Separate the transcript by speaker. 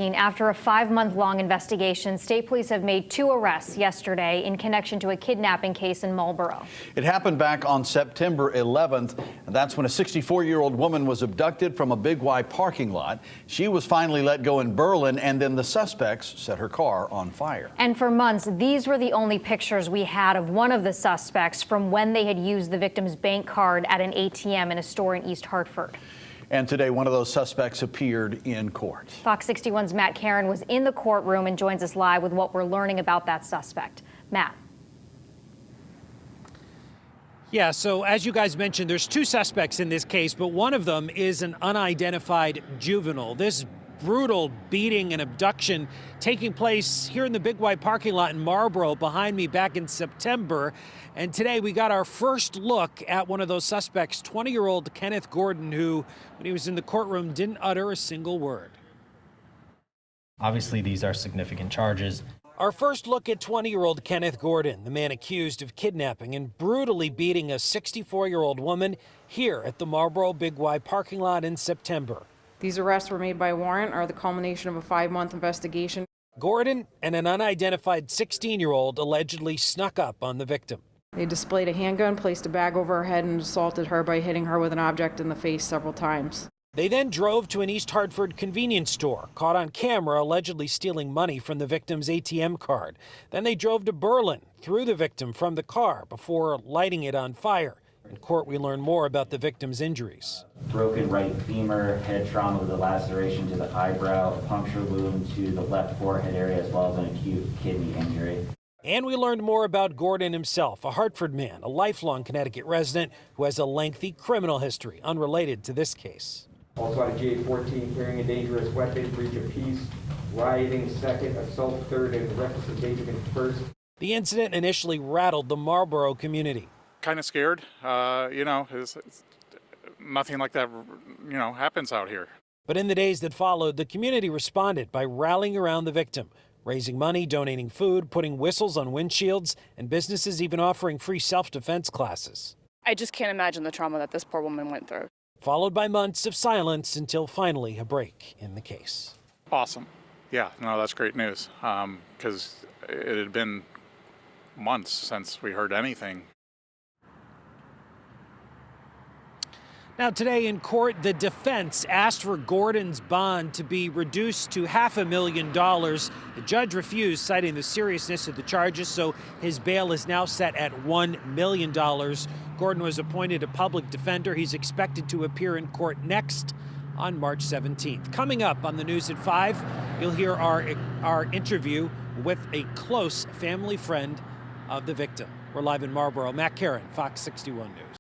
Speaker 1: After a 5-month-long investigation, state police have made 2 arrests yesterday in connection to a kidnapping case in Marlboro.
Speaker 2: It happened back on September 11th, and that's when a 64-year-old woman was abducted from a Big Y parking lot. She was finally let go in Berlin, and then the suspects set her car on fire.
Speaker 1: And for months, these were the only pictures we had of one of the suspects from when they had used the victim's bank card at an ATM in a store in East Hartford.
Speaker 2: And today, one of those suspects appeared in court.
Speaker 1: Fox 61's Matt Karen was in the courtroom and joins us live with what we're learning about that suspect. Matt.
Speaker 3: Yeah, so as you guys mentioned, there's 2 suspects in this case, but one of them is an unidentified juvenile. This brutal beating and abduction taking place here in the Big Y parking lot in Marlboro behind me back in September. And today we got our first look at one of those suspects, 20-year-old Kenneth Gordon, who, when he was in the courtroom, didn't utter a single word.
Speaker 4: Obviously, these are significant charges.
Speaker 3: Our first look at 20-year-old Kenneth Gordon, the man accused of kidnapping and brutally beating a 64-year-old woman here at the Marlboro Big Y parking lot in September.
Speaker 5: These arrests were made by warrant, are the culmination of a 5-month investigation.
Speaker 3: Gordon and an unidentified 16-year-old allegedly snuck up on the victim.
Speaker 5: They displayed a handgun, placed a bag over her head, and assaulted her by hitting her with an object in the face several times.
Speaker 3: They then drove to an East Hartford convenience store, caught on camera allegedly stealing money from the victim's ATM card. Then they drove to Berlin, threw the victim from the car before lighting it on fire. In court, we learn more about the victim's injuries.
Speaker 6: Broken right femur, head trauma with a laceration to the eyebrow, a puncture wound to the left forehead area, as well as an acute kidney injury.
Speaker 3: And we learned more about Gordon himself, a Hartford man, a lifelong Connecticut resident who has a lengthy criminal history unrelated to this case.
Speaker 7: Also on a GA-14, carrying a dangerous weapon, breach of peace, rioting second, assault third, and reckless endangerment first.
Speaker 3: The incident initially rattled the Marlboro community.
Speaker 8: Kind of scared, it's nothing like that, happens out here.
Speaker 3: But in the days that followed, the community responded by rallying around the victim, raising money, donating food, putting whistles on windshields, and businesses even offering free self-defense classes.
Speaker 9: I just can't imagine the trauma that this poor woman went through.
Speaker 3: Followed by months of silence until finally a break in the case.
Speaker 8: Awesome. Yeah, no, that's great news, because it had been months since we heard anything.
Speaker 3: Now, today in court, the defense asked for Gordon's bond to be reduced to $500,000. The judge refused, citing the seriousness of the charges, so his bail is now set at $1 million. Gordon was appointed a public defender. He's expected to appear in court next on March 17th. Coming up on the news at 5, you'll hear our interview with a close family friend of the victim. We're live in Marlboro. Matt Karen, Fox 61 News.